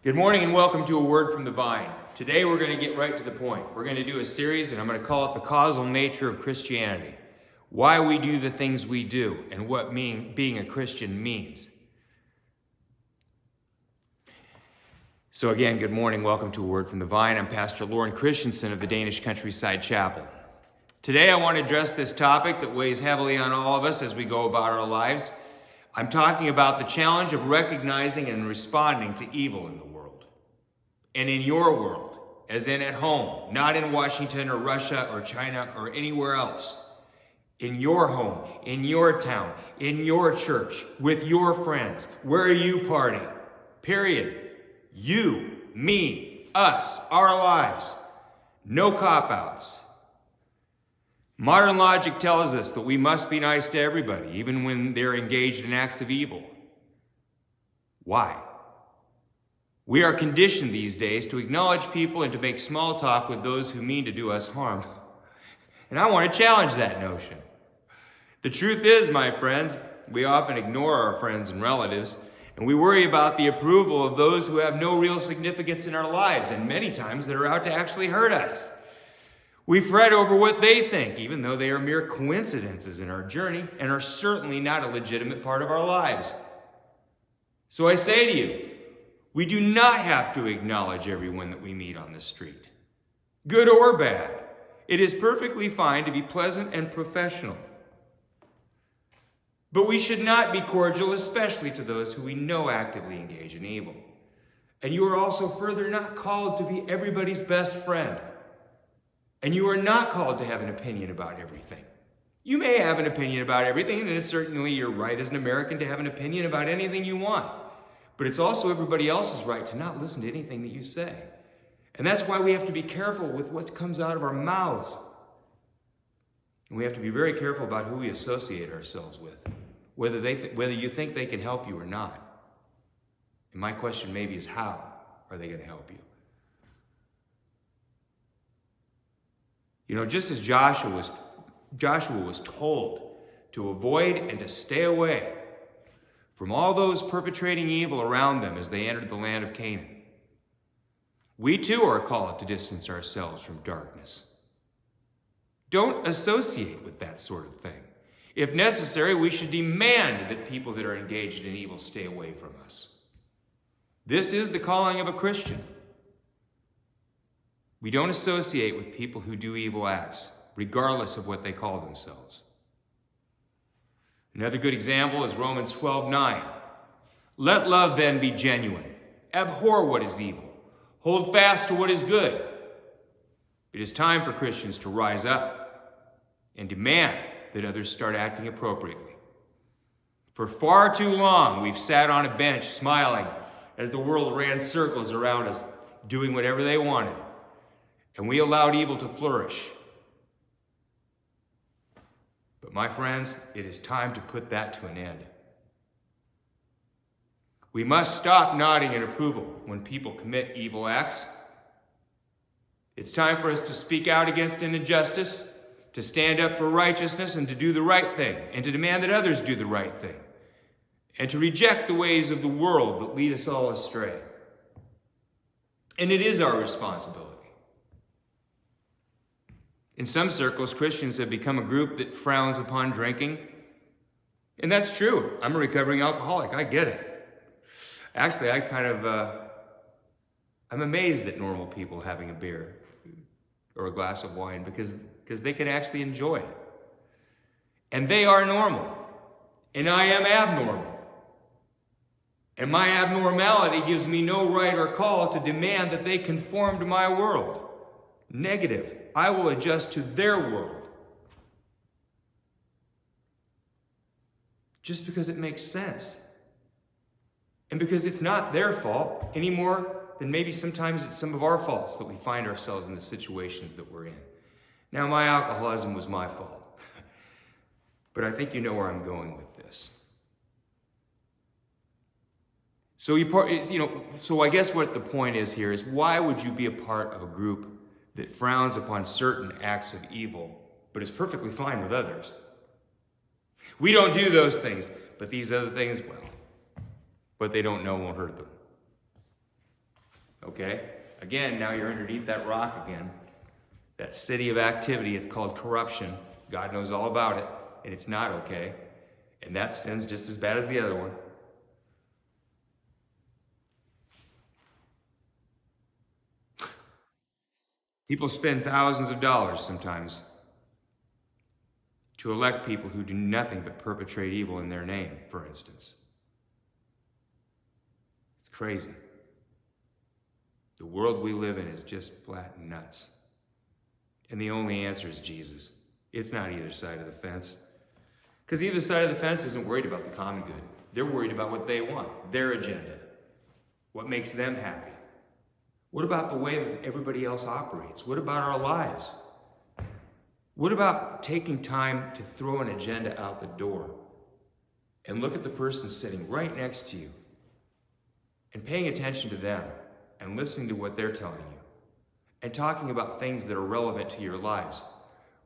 Good morning and welcome to A Word from the Vine. Today we're going to get right to the point. We're going to do a series and I'm going to call it The Causal Nature of Christianity. Why we do the things we do and what being a Christian means. So again, good morning. Welcome to A Word from the Vine. I'm Pastor Lauren Christensen of the Danish Countryside Chapel. Today I want to address this topic that weighs heavily on all of us as we go about our lives. I'm talking about the challenge of recognizing and responding to evil in the world. And in your world, as in at home, not in Washington or Russia or China or anywhere else. In your home, in your town, in your church, with your friends, where you party. Period. You, me, us, our lives. No cop-outs. Modern logic tells us that we must be nice to everybody, even when they're engaged in acts of evil. Why? We are conditioned these days to acknowledge people and to make small talk with those who mean to do us harm. And I want to challenge that notion. The truth is, my friends, we often ignore our friends and relatives, and we worry about the approval of those who have no real significance in our lives, and many times that are out to actually hurt us. We fret over what they think, even though they are mere coincidences in our journey and are certainly not a legitimate part of our lives. So I say to you, we do not have to acknowledge everyone that we meet on the street, good or bad. It is perfectly fine to be pleasant and professional. But we should not be cordial, especially to those who we know actively engage in evil. And you are also further not called to be everybody's best friend. And you are not called to have an opinion about everything. You may have an opinion about everything, and it's certainly your right as an American to have an opinion about anything you want. But it's also everybody else's right to not listen to anything that you say. And that's why we have to be careful with what comes out of our mouths. And we have to be very careful about who we associate ourselves with, whether you think they can help you or not. And my question maybe is, how are they going to help you? You know, just as Joshua was told to avoid and to stay away from all those perpetrating evil around them as they entered the land of Canaan, we too are called to distance ourselves from darkness. Don't associate with that sort of thing. If necessary, we should demand that people that are engaged in evil stay away from us. This is the calling of a Christian. We don't associate with people who do evil acts, regardless of what they call themselves. Another good example is Romans 12:9. Let love then be genuine. Abhor what is evil. Hold fast to what is good. It is time for Christians to rise up and demand that others start acting appropriately. For far too long, we've sat on a bench smiling as the world ran circles around us, doing whatever they wanted. And we allowed evil to flourish. But my friends, it is time to put that to an end. We must stop nodding in approval when people commit evil acts. It's time for us to speak out against an injustice, to stand up for righteousness and to do the right thing, and to demand that others do the right thing, and to reject the ways of the world that lead us all astray. And it is our responsibility. In some circles, Christians have become a group that frowns upon drinking. And that's true. I'm a recovering alcoholic. I get it. Actually, I'm amazed at normal people having a beer or a glass of wine because they can actually enjoy it. And they are normal. And I am abnormal. And my abnormality gives me no right or call to demand that they conform to my world. Negative. I will adjust to their world. Just because it makes sense. And because it's not their fault any more than maybe sometimes it's some of our faults that we find ourselves in the situations that we're in. Now, my alcoholism was my fault. But I think you know where I'm going with this. So I guess what the point is here is, why would you be a part of a group that frowns upon certain acts of evil, but is perfectly fine with others? We don't do those things, but these other things, well, what they don't know won't hurt them. Okay? Again, now you're underneath that rock again. That city of activity, it's called corruption. God knows all about it, and it's not okay. And that sin's just as bad as the other one. People spend thousands of dollars sometimes to elect people who do nothing but perpetrate evil in their name, for instance. It's crazy. The world we live in is just flat nuts. And the only answer is Jesus. It's not either side of the fence. Because either side of the fence isn't worried about the common good. They're worried about what they want, their agenda, what makes them happy. What about the way that everybody else operates? What about our lives? What about taking time to throw an agenda out the door and look at the person sitting right next to you and paying attention to them and listening to what they're telling you and talking about things that are relevant to your lives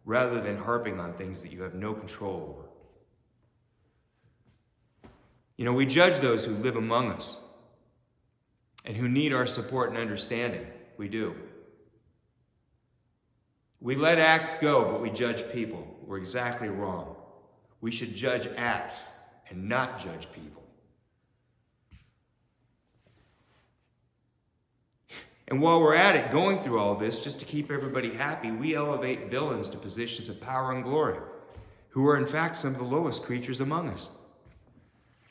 rather than harping on things that you have no control over? You know, we judge those who live among us and who need our support and understanding. We do. We let acts go, but we judge people. We're exactly wrong. We should judge acts and not judge people. And while we're at it, going through all this, just to keep everybody happy, we elevate villains to positions of power and glory, who are in fact some of the lowest creatures among us.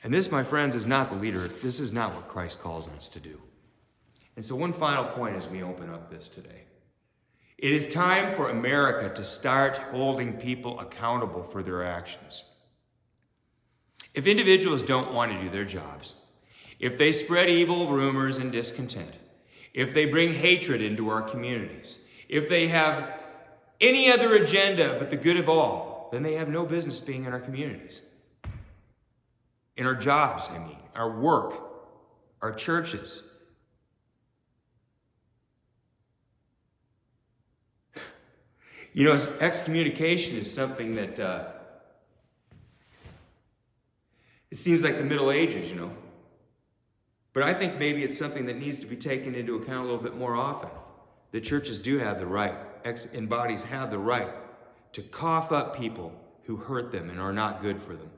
And this, my friends, is not the leader. This is not what Christ calls us to do. And so one final point as we open up this today. It is time for America to start holding people accountable for their actions. If individuals don't want to do their jobs, if they spread evil rumors and discontent, if they bring hatred into our communities, if they have any other agenda but the good of all, then they have no business being in our communities. In our jobs, our work, our churches. You know, excommunication is something that it seems like the Middle Ages, you know. But I think maybe it's something that needs to be taken into account a little bit more often. The churches do have the right, and bodies have the right to cough up people who hurt them and are not good for them.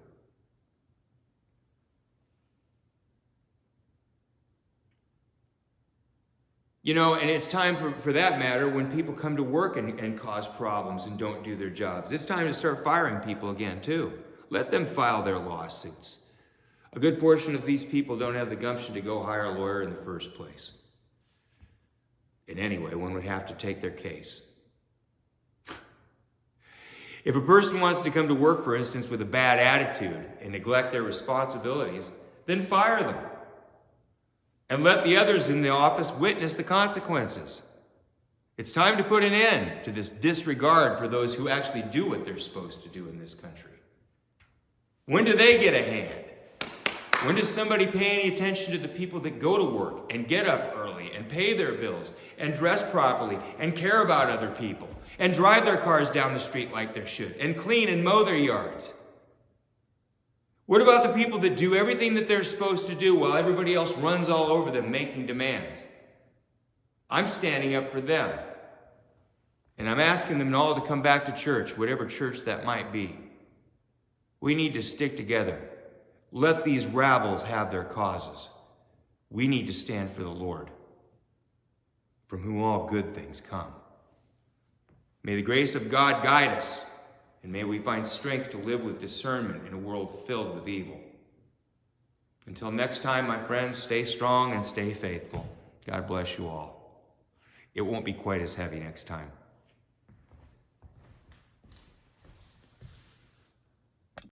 You know, and it's time for that matter when people come to work and cause problems and don't do their jobs. It's time to start firing people again, too. Let them file their lawsuits. A good portion of these people don't have the gumption to go hire a lawyer in the first place. And anyway, one would have to take their case. If a person wants to come to work, for instance, with a bad attitude and neglect their responsibilities, then fire them. And let the others in the office witness the consequences. It's time to put an end to this disregard for those who actually do what they're supposed to do in this country. When do they get a hand? When does somebody pay any attention to the people that go to work and get up early and pay their bills and dress properly and care about other people and drive their cars down the street like they should and clean and mow their yards? What about the people that do everything that they're supposed to do while everybody else runs all over them making demands? I'm standing up for them. And I'm asking them all to come back to church, whatever church that might be. We need to stick together. Let these rabbles have their causes. We need to stand for the Lord, from whom all good things come. May the grace of God guide us. And may we find strength to live with discernment in a world filled with evil. Until next time, my friends, stay strong and stay faithful. God bless you all. It won't be quite as heavy next time.